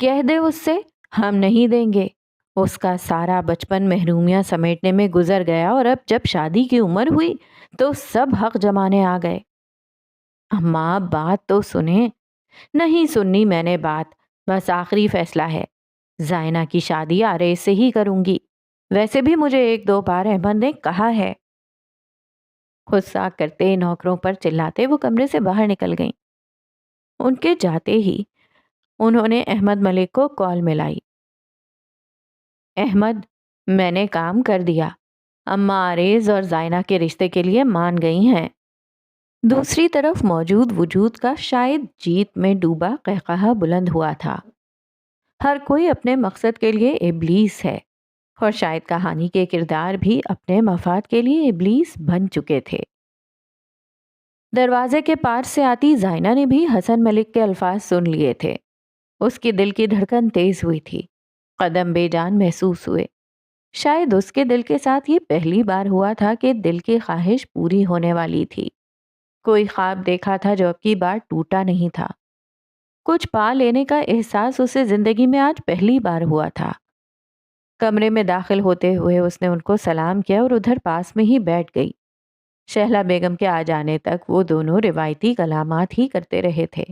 کہہ دے اس سے ہم نہیں دیں گے۔ اس کا سارا بچپن محرومیاں سمیٹنے میں گزر گیا اور اب جب شادی کی عمر ہوئی تو سب حق جمانے آ گئے۔ اماں بات تو سنیں۔ نہیں سننی میں نے بات، بس آخری فیصلہ ہے۔ زائنہ کی شادی آرے سے ہی کروں گی، ویسے بھی مجھے ایک دو بار احمد نے کہا ہے۔ غصہ کرتے نوکروں پر چلاتے وہ کمرے سے باہر نکل گئیں۔ ان کے جاتے ہی انہوں نے احمد ملک کو کال ملائی۔ احمد، میں نے کام کر دیا، اماں آریز اور زائنہ کے رشتے کے لیے مان گئی ہیں۔ دوسری طرف موجود وجود کا شاید جیت میں ڈوبا قہقہہ بلند ہوا تھا۔ ہر کوئی اپنے مقصد کے لیے ابلیس ہے، اور شاید کہانی کے کردار بھی اپنے مفاد کے لیے ابلیس بن چکے تھے۔ دروازے کے پار سے آتی زائنہ نے بھی حسن ملک کے الفاظ سن لیے تھے۔ اس کی دل کی دھڑکن تیز ہوئی تھی، قدم بے جان محسوس ہوئے۔ شاید اس کے دل کے ساتھ یہ پہلی بار ہوا تھا کہ دل کی خواہش پوری ہونے والی تھی۔ کوئی خواب دیکھا تھا جو اب کی بار ٹوٹا نہیں تھا۔ کچھ پا لینے کا احساس اسے زندگی میں آج پہلی بار ہوا تھا۔ کمرے میں داخل ہوتے ہوئے اس نے ان کو سلام کیا اور ادھر پاس میں ہی بیٹھ گئی۔ شہلا بیگم کے آ جانے تک وہ دونوں روایتی کلامات ہی کرتے رہے تھے۔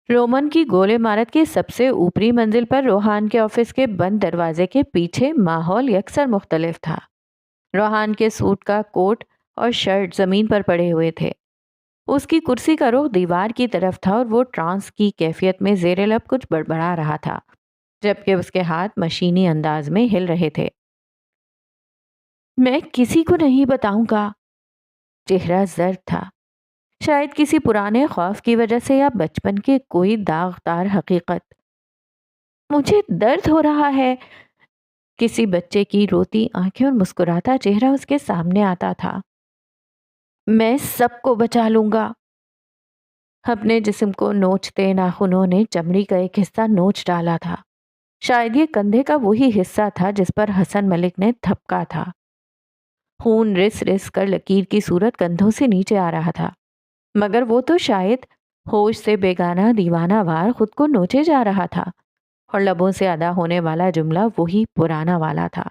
رومن کی گول عمارت کے سب سے اوپری منزل پر روحان کے آفس کے بند دروازے کے پیچھے ماحول یکسر مختلف تھا۔ روحان کے سوٹ کا کوٹ اور شرٹ زمین پر پڑے ہوئے تھے۔ اس کی کرسی کا رخ دیوار کی طرف تھا اور وہ ٹرانس کی کیفیت میں زیر لب کچھ بڑبڑا رہا تھا، جبکہ اس کے ہاتھ مشینی انداز میں ہل رہے تھے۔ میں کسی کو نہیں بتاؤں گا۔ چہرہ زرد تھا، شاید کسی پرانے خوف کی وجہ سے یا بچپن کے کوئی داغدار حقیقت۔ مجھے درد ہو رہا ہے۔ کسی بچے کی روتی آنکھیں اور مسکراتا چہرہ اس کے سامنے آتا تھا۔ میں سب کو بچا لوں گا۔ اپنے جسم کو نوچتے ناخنوں نے چمڑی کا ایک حصہ نوچ ڈالا تھا۔ شاید یہ کندھے کا وہی حصہ تھا جس پر حسن ملک نے تھپکا تھا۔ خون رس رس کر لکیر کی صورت کندھوں سے نیچے آ رہا تھا، مگر وہ تو شاید ہوش سے بیگانہ دیوانہ وار خود کو نوچے جا رہا تھا، اور لبوں سے ادا ہونے والا جملہ وہی پرانا والا تھا۔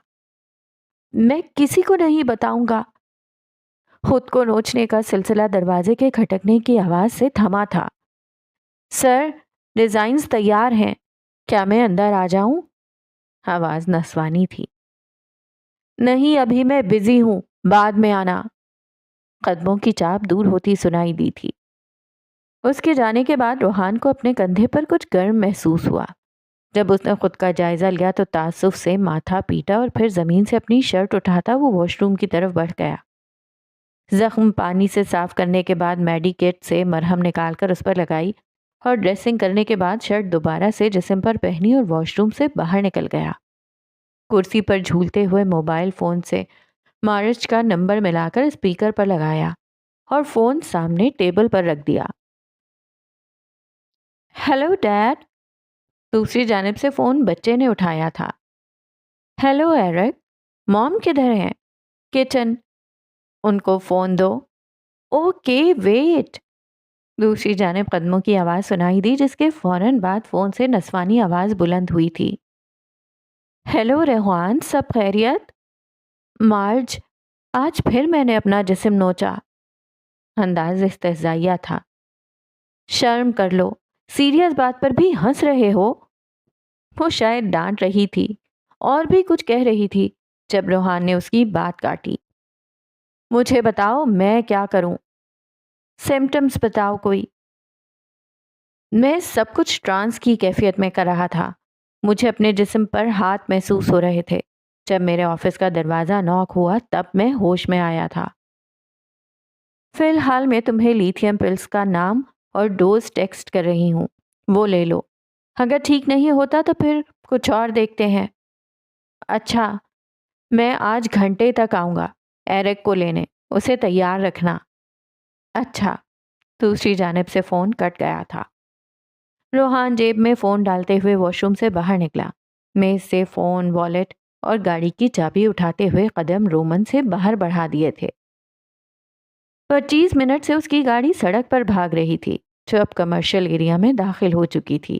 میں کسی کو نہیں بتاؤں گا۔ خود کو نوچنے کا سلسلہ دروازے کے کھٹکنے کی آواز سے تھما تھا۔ سر، ڈیزائنز تیار ہیں، کیا میں اندر آ جاؤں؟ آواز نسوانی تھی۔ نہیں، ابھی میں بزی ہوں، بعد میں آنا۔ قدموں کی چاپ دور ہوتی سنائی دی تھی۔ اس کے جانے کے بعد روحان کو اپنے کندھے پر کچھ گرم محسوس ہوا۔ جب اس نے خود کا جائزہ لیا تو تعصب سے ماتھا پیٹا اور پھر زمین سے اپنی شرٹ اٹھاتا وہ واش روم کی طرف بڑھ گیا۔ زخم پانی سے صاف کرنے کے بعد میڈی کٹ سے مرہم نکال کر اس پر لگائی اور ڈریسنگ کرنے کے بعد شرٹ دوبارہ سے جسم پر پہنی اور واش روم سے باہر نکل گیا۔ کرسی پر جھولتے ہوئے موبائل فون سے مارچ کا نمبر ملا کر اسپیکر پر لگایا اور فون سامنے ٹیبل پر رکھ دیا۔ Hello dad. دوسری جانب سے فون بچے نے اٹھایا تھا۔ ہیلو ایرک، موم کدھر ہیں؟ کچن۔ ان کو فون دو۔ Okay wait. دوسری جانب قدموں کی آواز سنائی دی جس کے فوراً بعد فون سے نسوانی آواز بلند ہوئی تھی۔ ہیلو ریحان، سب خیریت؟ مارج، آج پھر میں نے اپنا جسم نوچا۔ انداز استہزائیہ تھا۔ شرم کر لو، سیریس بات پر بھی ہنس رہے ہو۔ وہ شاید ڈانٹ رہی تھی اور بھی کچھ کہہ رہی تھی جب روحان نے اس کی بات کاٹی۔ مجھے بتاؤ میں کیا کروں؟ سمپٹمز بتاؤ کوئی۔ میں سب کچھ ٹرانس کی کیفیت میں کر رہا تھا۔ مجھے اپنے جسم پر ہاتھ محسوس ہو رہے تھے۔ جب میرے آفس کا دروازہ نوک ہوا تب میں ہوش میں آیا تھا۔ فی الحال میں تمہیں لیتھیم پلز کا نام اور ڈوز ٹیکسٹ کر رہی ہوں، وہ لے لو۔ اگر ٹھیک نہیں ہوتا تو پھر کچھ اور دیکھتے ہیں۔ اچھا، میں آج گھنٹے تک آؤں گا ایرک کو لینے، اسے تیار رکھنا۔ اچھا۔ دوسری جانب سے فون کٹ گیا تھا۔ روحان جیب میں فون ڈالتے ہوئے واش روم سے باہر نکلا۔ میز سے فون، والیٹ اور گاڑی کی چابی اٹھاتے ہوئے قدم رومن سے باہر بڑھا دیے تھے۔ 25 منٹ سے اس کی گاڑی سڑک پر بھاگ رہی تھی جو اب کمرشل ایریا میں داخل ہو چکی تھی۔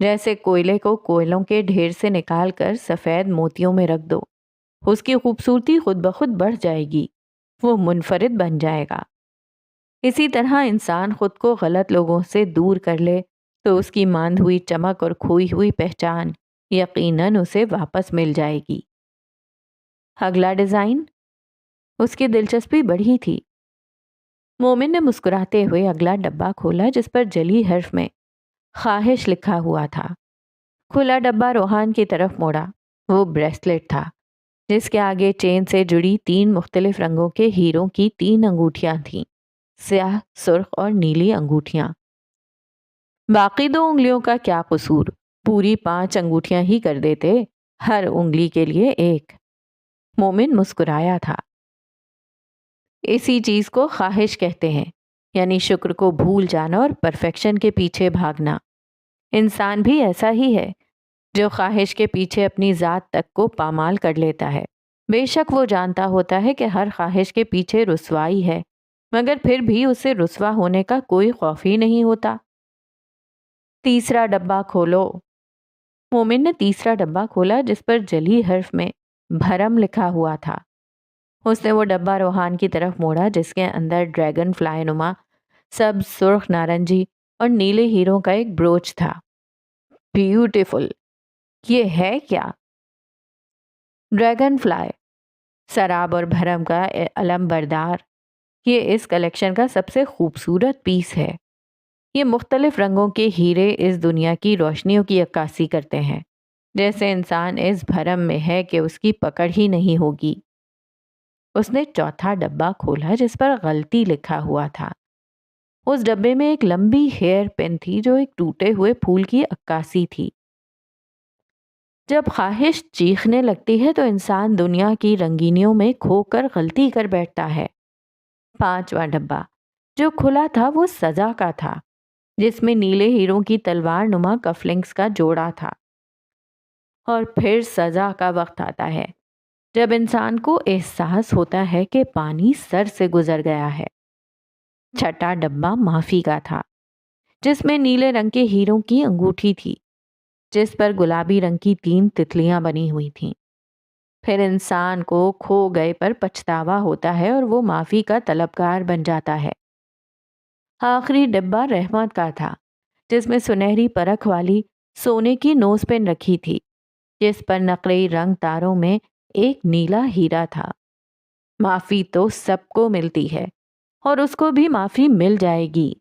جیسے کوئلے کو کوئلوں کے ڈھیر سے نکال کر سفید موتیوں میں رکھ دو، اس کی خوبصورتی خود بخود بڑھ جائے گی، وہ منفرد بن جائے گا۔ اسی طرح انسان خود کو غلط لوگوں سے دور کر لے تو اس کی ماند ہوئی چمک اور کھوئی ہوئی پہچان یقیناً اسے واپس مل جائے گی۔ اگلا ڈیزائن؟ اس کی دلچسپی بڑھی تھی۔ مومن نے مسکراتے ہوئے اگلا ڈبہ کھولا جس پر جلی حرف میں خواہش لکھا ہوا تھا۔ کھلا ڈبہ روحان کی طرف موڑا۔ وہ بریسلیٹ تھا جس کے آگے چین سے جڑی 3 مختلف رنگوں کے ہیروں کی 3 انگوٹھیاں تھیں، سیاہ، سرخ اور نیلی انگوٹھیاں۔ باقی 2 انگلیوں کا کیا قصور؟ پوری 5 انگوٹھیاں ہی کر دیتے، ہر انگلی کے لیے 1۔ مومن مسکرایا تھا۔ اسی چیز کو خواہش کہتے ہیں، یعنی شکر کو بھول جانا اور پرفیکشن کے پیچھے بھاگنا۔ انسان بھی ایسا ہی ہے جو خواہش کے پیچھے اپنی ذات تک کو پامال کر لیتا ہے۔ بے شک وہ جانتا ہوتا ہے کہ ہر خواہش کے پیچھے رسوائی ہے، مگر پھر بھی اسے رسوا ہونے کا کوئی خوف ہی نہیں ہوتا۔ تیسرا ڈبہ کھولو۔ مومن نے تیسرا ڈبہ کھولا جس پر جلی حرف میں بھرم لکھا ہوا تھا۔ اس نے وہ ڈبہ روحان کی طرف موڑا جس کے اندر ڈریگن فلائی نما سبز، سرخ نارنجی اور نیلے ہیروں کا ایک بروچ تھا۔ بیوٹیفل! یہ ہے کیا؟ ڈریگن فلائی، سراب اور بھرم کا علم بردار، یہ اس کلیکشن کا سب سے خوبصورت پیس ہے۔ یہ مختلف رنگوں کے ہیرے اس دنیا کی روشنیوں کی عکاسی کرتے ہیں، جیسے انسان اس بھرم میں ہے کہ اس کی پکڑ ہی نہیں ہوگی۔ اس نے چوتھا ڈبہ کھولا جس پر غلطی لکھا ہوا تھا۔ اس ڈبے میں ایک لمبی ہیئر پن تھی جو ایک ٹوٹے ہوئے پھول کی عکاسی تھی۔ جب خواہش چیخنے لگتی ہے تو انسان دنیا کی رنگینیوں میں کھو کر غلطی کر بیٹھتا ہے۔ 5واں ڈبہ جو کھلا تھا وہ سزا کا تھا، جس میں نیلے ہیروں کی تلوار نما کفلنگز کا جوڑا تھا۔ اور پھر سزا کا وقت آتا ہے جب انسان کو احساس ہوتا ہے کہ پانی سر سے گزر گیا ہے۔ چھٹا ڈبہ معافی کا تھا جس میں نیلے رنگ کے ہیروں کی انگوٹھی تھی جس پر گلابی رنگ کی 3 تتلیاں بنی ہوئی تھیں۔ پھر انسان کو کھو گئے پر پچھتاوا ہوتا ہے اور وہ معافی کا طلبگار بن جاتا ہے۔ آخری ڈبہ رحمت کا تھا جس میں سنہری پرکھ والی سونے کی نوز پن رکھی تھی جس پر نقرئی رنگ تاروں میں ایک نیلا ہیرا تھا۔ معافی تو سب کو ملتی ہے اور اس کو بھی معافی مل جائے گی۔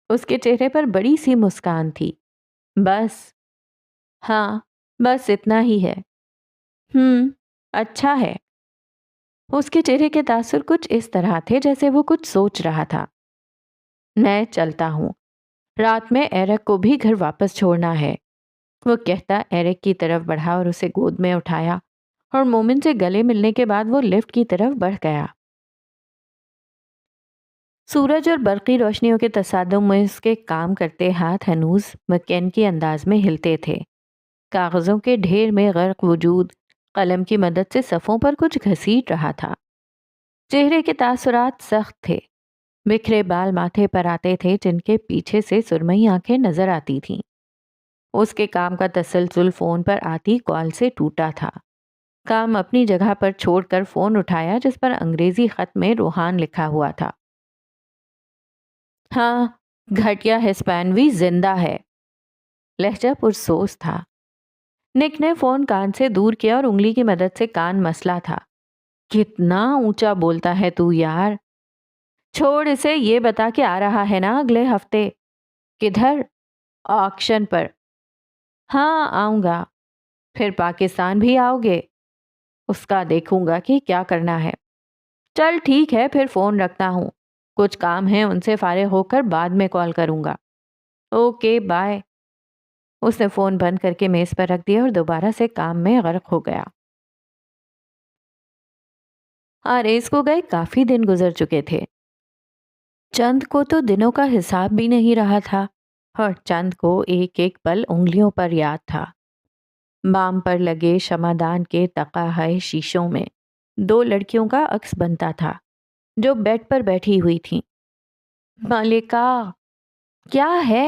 اس کے چہرے پر بڑی سی مسکان تھی۔ بس، ہاں، بس اتنا ہی ہے۔ اچھا ہے۔ اس کے چہرے کے تاثر کچھ اس طرح تھے جیسے وہ کچھ سوچ رہا تھا۔ میں چلتا ہوں، رات میں ایرک کو بھی گھر واپس چھوڑنا ہے، وہ کہتا ایرک کی طرف بڑھا اور اسے گود میں اٹھایا اور مومن سے گلے ملنے کے بعد وہ لفٹ کی طرف بڑھ گیا۔ سورج اور برقی روشنیوں کے تصادم میں اس کے کام کرتے ہاتھ ہنوز مکینکی انداز میں ہلتے تھے۔ کاغذوں کے ڈھیر میں غرق وجود قلم کی مدد سے صفوں پر کچھ گھسیٹ رہا تھا۔ چہرے کے تاثرات سخت تھے، بکھرے بال ماتھے پر آتے تھے جن کے پیچھے سے سرمئی آنکھیں نظر آتی تھیں۔ اس کے کام کا تسلسل فون پر آتی کال سے ٹوٹا تھا۔ کام اپنی جگہ پر چھوڑ کر فون اٹھایا جس پر انگریزی خط میں روحان لکھا ہوا تھا۔ ہاں، گھٹیا ہسپانوی زندہ ہے۔ لہجہ پرسوز تھا۔ نک نے فون کان سے دور کیا اور انگلی کی مدد سے کان مسلا تھا۔ کتنا اونچا بولتا ہے تو یار۔ چھوڑ اسے، یہ بتا کہ آ رہا ہے نا اگلے ہفتے؟ کدھر؟ آکشن پر۔ ہاں آؤں گا۔ پھر پاکستان بھی آؤ گے؟ اس کا دیکھوں گا کہ کیا کرنا ہے۔ چل ٹھیک ہے، پھر فون رکھتا ہوں، کچھ کام ہیں ان سے فارغ ہو کر بعد میں کال کروں گا۔ Okay bye. اس نے فون بند کر کے میز پر رکھ دیا اور دوبارہ سے کام میں غرق ہو گیا۔ آریز کو گئے کافی دن گزر چکے تھے۔ چند کو تو دنوں کا حساب بھی نہیں رہا تھا اور چند کو ایک ایک پل انگلیوں پر یاد تھا۔ بام پر لگے شمعدان کے تقاہائے شیشوں میں 2 لڑکیوں کا عکس بنتا تھا جو بیڈ پر بیٹھی ہوئی تھیں۔ ملکہ! کیا ہے؟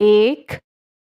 1,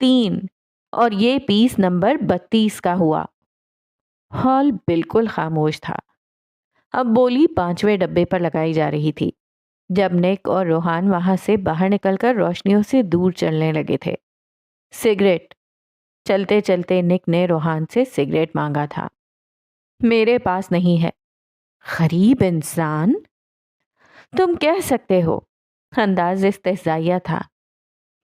3। اور یہ پیس نمبر 32 کا ہوا۔ ہال بالکل خاموش تھا۔ اب بولی 5ویں ڈبے پر لگائی جا رہی تھی جب نک اور روحان وہاں سے باہر نکل کر روشنیوں سے دور چلنے لگے تھے۔ سگریٹ؟ چلتے چلتے نک نے روحان سے سگریٹ مانگا تھا۔ میرے پاس نہیں ہے۔ غریب انسان، تم کہہ سکتے ہو۔ انداز استہزائیہ تھا۔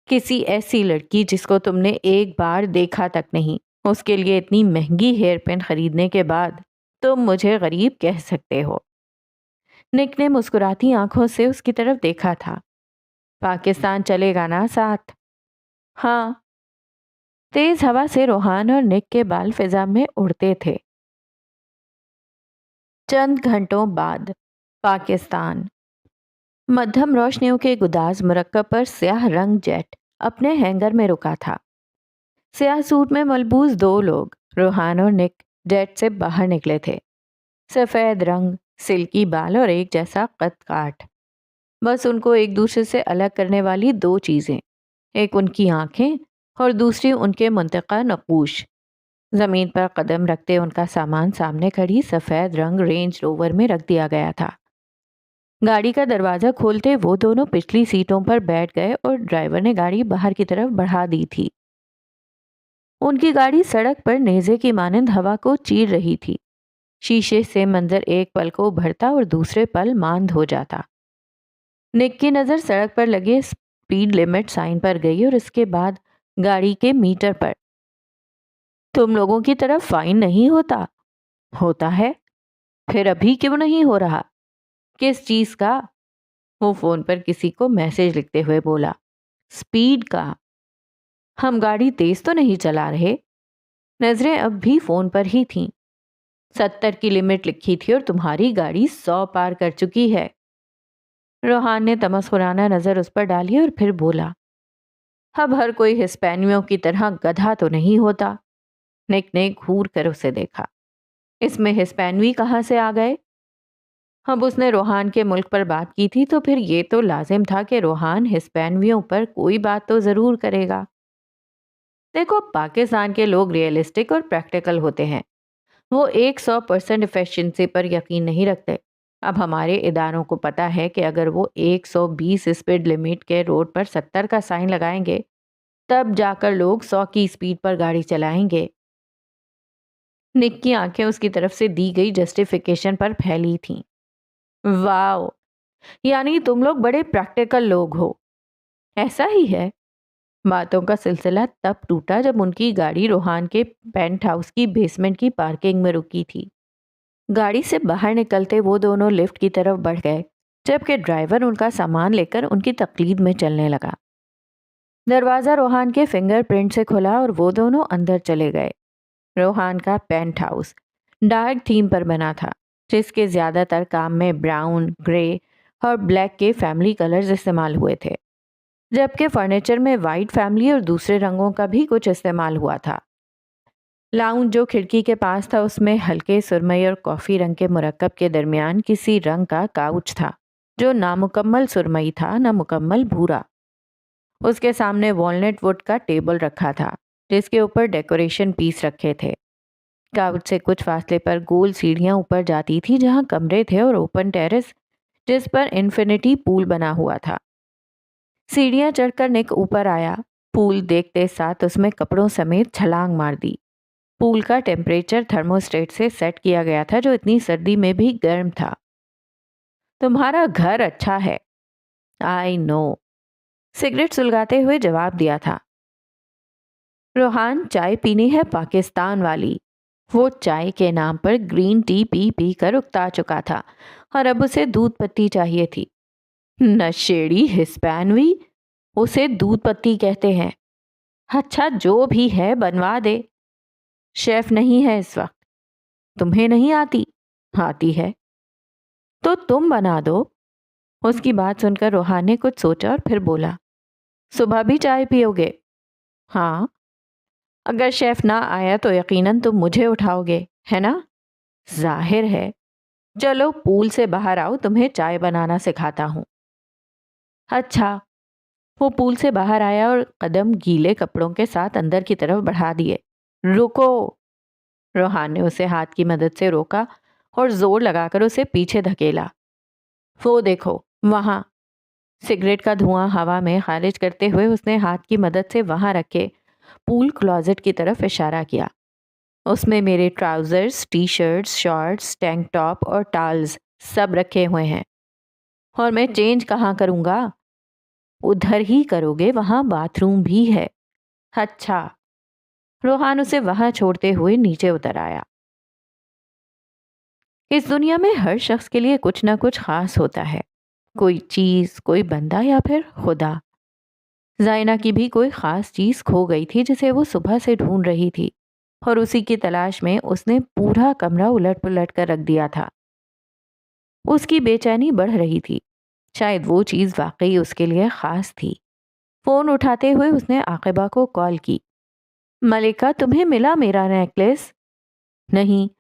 کسی ایسی لڑکی جس کو تم نے ایک بار دیکھا تک نہیں، اس کے لیے اتنی مہنگی ہیئر پن خریدنے کے بعد تم مجھے غریب کہہ سکتے ہو؟ نک نے مسکراتی آنکھوں سے اس کی طرف دیکھا تھا۔ پاکستان چلے گا نا ساتھ؟ ہاں۔ تیز ہوا سے روحان اور نک کے بال فضا میں اڑتے تھے۔ چند گھنٹوں بعد پاکستان۔ مدھم روشنیوں کے گداز مرکب پر سیاہ رنگ جیٹ اپنے ہینگر میں رکا تھا۔ سیاہ سوٹ میں ملبوس 2 لوگ روحان اور نک جیٹ سے باہر نکلے تھے۔ سفید رنگ، سلکی بال اور ایک جیسا قد کاٹ۔ بس ان کو ایک دوسرے سے الگ کرنے والی 2 چیزیں، ایک ان کی آنکھیں اور دوسری ان کے منطقہ نقوش۔ زمین پر قدم رکھتے ان کا سامان سامنے کھڑی سفید رنگ رینج روور میں رکھ دیا گیا تھا۔ گاڑی کا دروازہ کھولتے وہ دونوں پچھلی سیٹوں پر بیٹھ گئے اور ڈرائیور نے گاڑی باہر کی طرف بڑھا دی تھی۔ ان کی گاڑی سڑک پر نیزے کی مانند ہوا کو چیر رہی تھی۔ شیشے سے منظر ایک پل کو ابھرتا اور دوسرے پل ماند ہو جاتا۔ نک کی نظر سڑک پر لگے اسپیڈ لمٹ سائن پر گئی اور اس کے بعد گاڑی کے میٹر پر۔ تم لوگوں کی طرف فائن نہیں ہوتا؟ ہوتا ہے۔ پھر ابھی کیوں نہیں ہو رہا؟ کس چیز کا؟ وہ فون پر کسی کو میسج لکھتے ہوئے بولا۔ اسپیڈ کا۔ ہم گاڑی تیز تو نہیں چلا رہے؟ نظریں اب بھی فون پر ہی تھیں۔ 70 کی لمٹ لکھی تھی اور تمہاری گاڑی 100 پار کر چکی ہے۔ روحان نے تمسخرانہ نظر اس پر ڈالی اور پھر بولا، اب ہر کوئی ہسپانویوں کی طرح گدھا تو نہیں ہوتا۔ نک نے گھور کر اسے دیکھا۔ اس میں ہسپانوی کہاں سے آ گئے؟ اب اس نے روحان کے ملک پر بات کی تھی تو پھر یہ تو لازم تھا کہ روحان ہسپانویوں پر کوئی بات تو ضرور کرے گا۔ دیکھو، پاکستان کے لوگ ریئلسٹک اور پریکٹیکل ہوتے ہیں۔ وہ 100% ایفیشنسی پر یقین نہیں رکھتے۔ اب ہمارے اداروں کو پتا ہے کہ اگر وہ 120 اسپیڈ لمٹ کے روڈ پر 70 کا سائن لگائیں گے تب جا کر لوگ 100 کی اسپیڈ پر گاڑی چلائیں گے۔ نک کی آنکھیں اس کی طرف سے دی گئی جسٹیفیکیشن پر پھیلی تھیں۔ واو، یعنی تم لوگ بڑے پریکٹیکل لوگ ہو۔ ایسا ہی ہے۔ باتوں کا سلسلہ تب ٹوٹا جب ان کی گاڑی روحان کے پینٹ ہاؤس کی بیسمنٹ کی پارکنگ میں رکی تھی۔ گاڑی سے باہر نکلتے وہ دونوں لفٹ کی طرف بڑھ گئے جبکہ ڈرائیور ان کا سامان لے کر ان کی تقلید میں چلنے لگا۔ دروازہ روحان کے فنگر پرنٹ سے کھلا اور وہ دونوں اندر چلے گئے۔ روحان کا پینٹ ہاؤس ڈارک تھیم پر بنا تھا، جس کے زیادہ تر کام میں براؤن، گرے اور بلیک کے فیملی کلرز استعمال ہوئے تھے، جبکہ فرنیچر میں وائٹ فیملی اور دوسرے رنگوں کا بھی کچھ استعمال ہوا تھا۔ لاؤنج جو کھڑکی کے پاس تھا اس میں ہلکے سرمئی اور کافی رنگ کے مرکب کے درمیان کسی رنگ کا کاؤچ تھا جو نامکمل سرمئی تھا، نہ مکمل بھورا۔ اس کے سامنے والنٹ ووڈ کا ٹیبل رکھا تھا جس کے اوپر ڈیکوریشن پیس رکھے تھے۔ کاؤچ سے کچھ فاصلے پر گول سیڑھیاں اوپر جاتی تھی جہاں کمرے تھے اور اوپن ٹیرس جس پر انفینٹی پول بنا ہوا تھا۔ سیڑھیاں چڑھ کر نک اوپر آیا۔ پول دیکھتے ساتھ اس میں کپڑوں سمیت چھلانگ مار دی۔ پول کا ٹیمپریچر تھرموسٹیٹ سے سیٹ کیا گیا تھا جو اتنی سردی میں بھی گرم تھا۔ تمہارا گھر اچھا ہے۔ آئی نو، سگریٹ سلگاتے ہوئے جواب دیا تھا۔ روحان چائے پینی ہے پاکستان والی۔ وہ چائے کے نام پر گرین ٹی پی پی کر اکتا چکا تھا اور اب اسے دودھ پتی چاہیے تھی۔ نشیڑی ہسپانوی، اسے دودھ پتی کہتے ہیں۔ اچھا جو بھی ہے بنوا دے۔ شیف نہیں ہے اس وقت۔ تمہیں نہیں آتی؟ آتی ہے تو تم بنا دو۔ اس کی بات سن کر روحان نے کچھ سوچا اور پھر بولا، صبح بھی چائے پیو گے؟ ہاں۔ اگر شیف نہ آیا تو یقیناً تم مجھے اٹھاؤ گے، ہے نا؟ ظاہر ہے۔ چلو پول سے باہر آؤ، تمہیں چائے بنانا سکھاتا ہوں۔ اچھا۔ وہ پول سے باہر آیا اور قدم گیلے کپڑوں کے ساتھ اندر کی طرف بڑھا دیے۔ رکو! روحان نے اسے ہاتھ کی مدد سے روکا اور زور لگا کر اسے پیچھے دھکیلا۔ وہ دیکھو وہاں! سگریٹ کا دھواں ہوا میں خارج کرتے ہوئے اس نے ہاتھ کی مدد سے وہاں رکھے پول کلوزٹ کی طرف اشارہ کیا۔ اس میں میرے trousers, T shirts, shorts, tank top اور ٹالز سب رکھے ہوئے ہیں۔ اور میں چینج کہاں کروں گا؟ ادھر ہی کرو گے، وہاں باتھ روم بھی ہے۔ اچھا۔ روحان اسے وہاں چھوڑتے ہوئے نیچے اتر آیا۔ اس دنیا میں ہر شخص کے لیے کچھ نہ کچھ خاص ہوتا ہے، کوئی چیز، کوئی بندہ یا پھر خدا۔ زائنہ کی بھی کوئی خاص چیز کھو گئی تھی جسے وہ صبح سے ڈھونڈ رہی تھی، اور اسی کی تلاش میں اس نے پورا کمرہ الٹ پلٹ کر رکھ دیا تھا۔ اس کی بے چینی بڑھ رہی تھی، شاید وہ چیز واقعی اس کے لیے خاص تھی۔ فون اٹھاتے ہوئے اس نے عاقبہ کو کال کی۔ ملکہ، تمہیں ملا میرا نیکلس؟ نہیں۔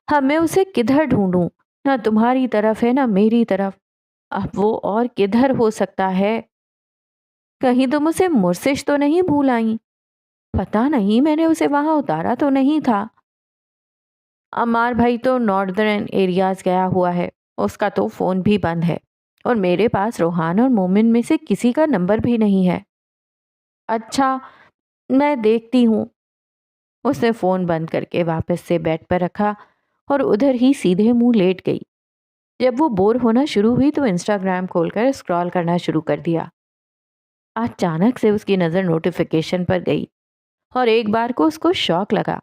اب میں اسے کدھر ڈھونڈوں؟ نہ تمہاری طرف ہے نہ میری طرف۔ اب وہ اور کدھر ہو سکتا ہے؟ کہیں تم اسے مرسش تو نہیں بھول آئیں؟ پتہ نہیں، میں نے اسے وہاں اتارا تو نہیں تھا۔ عمار بھائی تو ناردرن ایریاز گیا ہوا ہے، اس کا تو فون بھی بند ہے، اور میرے پاس روحان اور مومن میں سے کسی کا نمبر بھی نہیں ہے۔ اچھا، میں دیکھتی ہوں۔ اس نے فون بند کر کے واپس سے بیڈ پر رکھا اور ادھر ہی سیدھے منہ لیٹ گئی۔ جب وہ بور ہونا شروع ہوئی تو انسٹاگرام کھول کر اسکرال کرنا شروع کر دیا۔ اچانک سے اس کی نظر نوٹیفیکیشن پر گئی اور ایک بار کو اس کو شوق لگا۔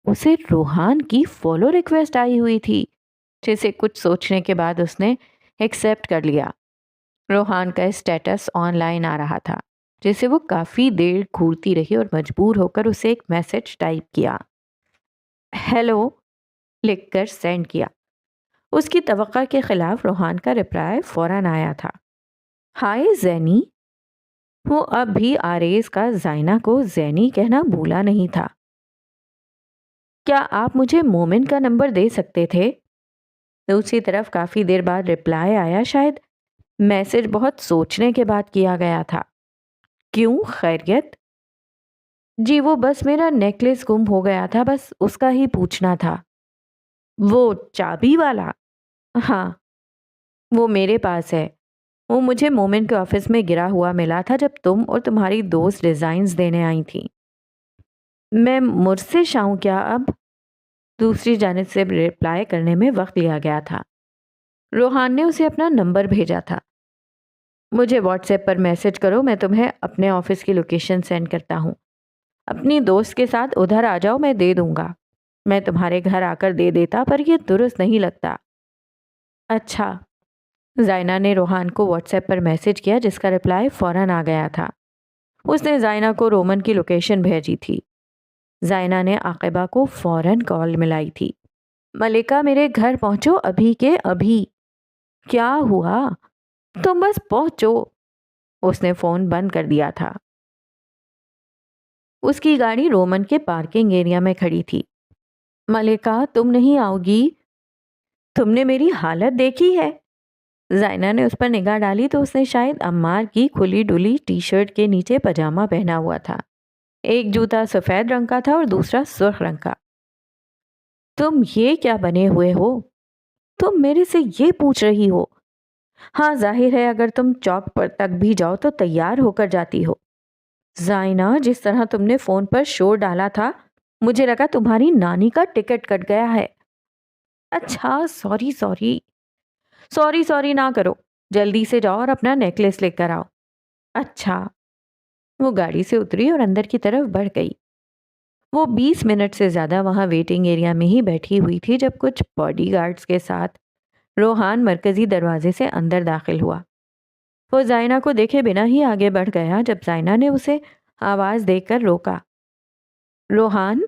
اسے روحان کی فالو ریکویسٹ آئی ہوئی تھی، جسے کچھ سوچنے کے بعد اس نے ایکسیپٹ کر لیا۔ روحان کا اسٹیٹس آن لائن آ رہا تھا، جسے وہ کافی دیر گھورتی رہی اور مجبور ہو کر اسے ایک میسج ٹائپ کیا۔ ہیلو لکھ کر سینڈ کیا۔ اس کی توقع کے خلاف روحان کا رپلائی فوراً آیا تھا۔ ہائے زینی۔ وہ اب بھی آریز کا زائنہ کو زینی کہنا بھولا نہیں تھا۔ کیا آپ مجھے مومن کا نمبر دے سکتے تھے؟ دوسری طرف کافی دیر بعد رپلائی آیا، شاید میسج بہت سوچنے کے بعد کیا گیا تھا۔ کیوں، خیریت؟ جی وہ بس میرا نیکلس گم ہو گیا تھا، بس اس کا ہی پوچھنا تھا۔ وہ چابی والا؟ ہاں، وہ میرے پاس ہے۔ وہ مجھے مومن کے آفس میں گرا ہوا ملا تھا جب تم اور تمہاری دوست ڈیزائنز دینے آئی تھیں۔ میں مرسش آؤں کیا اب؟ دوسری جانب سے رپلائی کرنے میں وقت لیا گیا تھا۔ روحان نے اسے اپنا نمبر بھیجا تھا۔ مجھے واٹس ایپ پر میسج کرو، میں تمہیں اپنے آفس کی لوکیشن سینڈ کرتا ہوں۔ اپنی دوست کے ساتھ ادھر آ جاؤ، میں دے دوں گا۔ میں تمہارے گھر آ کر دے دیتا، پر یہ درست نہیں لگتا۔ اچھا۔ زائنہ نے روحان کو واٹس ایپ پر میسج کیا، جس کا رپلائی فوراً آ گیا تھا۔ اس نے زائنہ کو رومن کی لوکیشن بھیجی تھی۔ زائنہ نے عاقبہ کو فوراً کال ملائی تھی۔ ملکہ، میرے گھر پہنچو ابھی کے ابھی۔ کیا ہوا؟ تم بس پہنچو۔ اس نے فون بند کر دیا تھا۔ اس کی گاڑی رومن کے پارکنگ ایریا میں کھڑی تھی۔ ملکہ، تم نہیں آؤ گی؟ تم نے میری حالت دیکھی ہے؟ زائنہ نے اس پر نگاہ ڈالی تو اس نے شاید عمار کی کھلی ڈلی ٹی شرٹ کے نیچے پاجامہ پہنا ہوا تھا۔ ایک جوتا سفید رنگ کا تھا اور دوسرا سرخ رنگ کا۔ تم یہ کیا بنے ہوئے ہو؟ تم میرے سے یہ پوچھ رہی ہو؟ ہاں، ظاہر ہے اگر تم چوک پر تک بھی جاؤ تو تیار ہو کر جاتی ہو۔ زائنہ، جس طرح تم نے فون پر شور ڈالا تھا، مجھے لگا تمہاری نانی کا ٹکٹ کٹ گیا ہے۔ اچھا، سوری نہ کرو، جلدی سے جاؤ اور اپنا نیکلس لے کر آؤ۔ اچھا۔ وہ گاڑی سے اتری اور اندر کی طرف بڑھ گئی۔ وہ 20 منٹ سے زیادہ وہاں ویٹنگ ایریا میں ہی بیٹھی ہوئی تھی جب کچھ باڈی گارڈز کے ساتھ روحان مرکزی دروازے سے اندر داخل ہوا۔ وہ زائنہ کو دیکھے بنا ہی آگے بڑھ گیا۔ جب زائنہ نے اسے آواز دے کر روکا، روحان،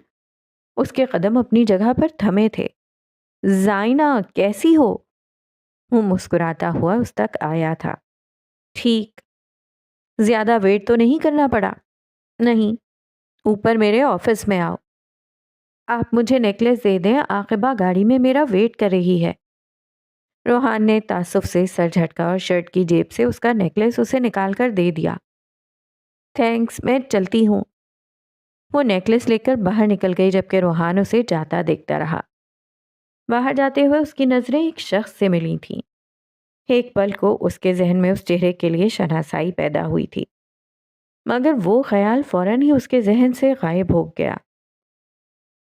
اس کے قدم اپنی جگہ پر تھمے تھے۔ زائنہ، کیسی ہو؟ وہ مسکراتا ہوا اس تک آیا تھا۔ ٹھیک۔ زیادہ ویٹ تو نہیں کرنا پڑا؟ نہیں۔ اوپر میرے آفس میں آؤ۔ آپ مجھے نیکلس دے دیں، عاقبہ گاڑی میں میرا ویٹ کر رہی ہے۔ روحان نے تعصب سے سر جھٹکا اور شرٹ کی جیب سے اس کا نیکلس اسے نکال کر دے دیا۔ تھینکس، میں چلتی ہوں۔ وہ نیکلس لے کر باہر نکل گئی جبکہ روحان اسے جاتا دیکھتا رہا۔ باہر جاتے ہوئے اس کی نظریں ایک شخص سے ملی تھیں۔ ایک پل کو اس کے ذہن میں اس چہرے کے لیے شناسائی پیدا ہوئی تھی، مگر وہ خیال فوراً ہی اس کے ذہن سے غائب ہو گیا۔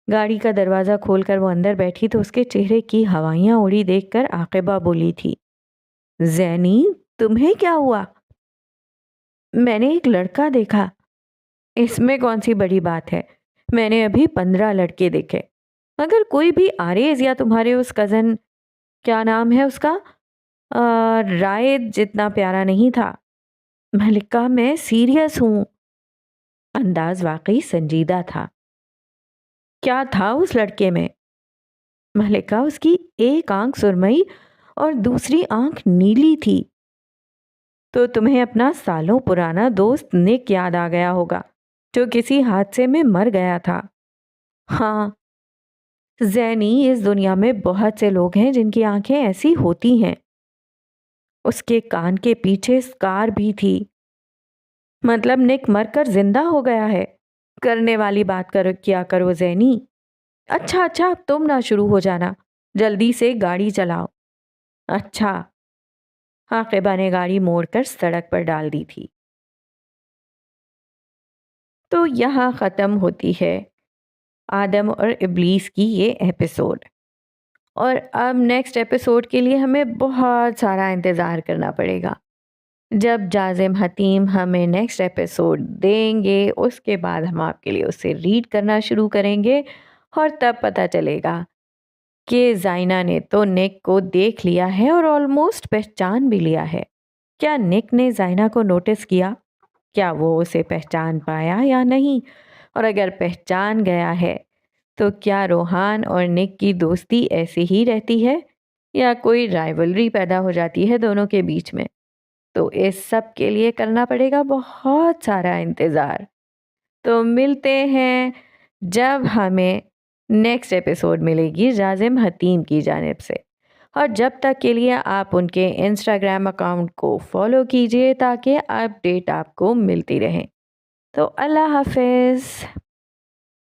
گاڑی کا دروازہ کھول کر وہ اندر بیٹھی تو اس کے چہرے کی ہوائیاں اڑی دیکھ کر عاقبہ بولی تھی، زینی تمہیں کیا ہوا؟ میں نے ایک لڑکا دیکھا۔ اس میں کون سی بڑی بات ہے؟ میں نے ابھی 15 لڑکے دیکھے، مگر کوئی بھی آریز یا تمہارے اس کزن، کیا نام ہے اس کا، رائد جتنا پیارا نہیں تھا۔ ملکہ میں سیریس ہوں۔ انداز واقعی سنجیدہ تھا۔ کیا تھا اس لڑکے میں؟ ملکہ اس کی ایک آنکھ سرمئی اور دوسری آنکھ نیلی تھی۔ تو تمہیں اپنا سالوں پرانا دوست نک یاد آ گیا ہوگا جو کسی حادثے میں مر گیا تھا۔ ہاں زینی، اس دنیا میں بہت سے لوگ ہیں جن کی آنکھیں ایسی ہوتی ہیں۔ اس کے کان کے پیچھے سکار بھی تھی۔ مطلب نک مر کر زندہ ہو گیا ہے؟ کرنے والی بات کیا کرو زینی۔ اچھا اب تم نہ شروع ہو جانا، جلدی سے گاڑی چلاؤ۔ اچھا۔ عاقبہ نے گاڑی موڑ کر سڑک پر ڈال دی تھی۔ تو یہاں ختم ہوتی ہے آدم اور ابلیس کی یہ ایپیسوڈ، اور اب نیکسٹ ایپیسوڈ کے لیے ہمیں بہت سارا انتظار کرنا پڑے گا۔ جب جازم حتیم ہمیں نیکسٹ ایپیسوڈ دیں گے اس کے بعد ہم آپ کے لیے اسے ریڈ کرنا شروع کریں گے، اور تب پتہ چلے گا کہ زائنہ نے تو نک کو دیکھ لیا ہے اور آلموسٹ پہچان بھی لیا ہے۔ کیا نک نے زائنہ کو نوٹس کیا؟ کیا وہ اسے پہچان پایا یا نہیں؟ اور اگر پہچان گیا ہے تو کیا روحان اور نک کی دوستی ایسی ہی رہتی ہے یا کوئی رائیولری پیدا ہو جاتی ہے دونوں کے بیچ میں؟ تو اس سب کے لیے کرنا پڑے گا بہت سارا انتظار۔ تو ملتے ہیں جب ہمیں نیکسٹ ایپیسوڈ ملے گی جازم حتیم کی جانب سے، اور جب تک کے لیے آپ ان کے انسٹاگرام اکاؤنٹ کو فالو کیجئے تاکہ اپڈیٹ آپ کو ملتی رہیں۔ تو اللہ حافظ۔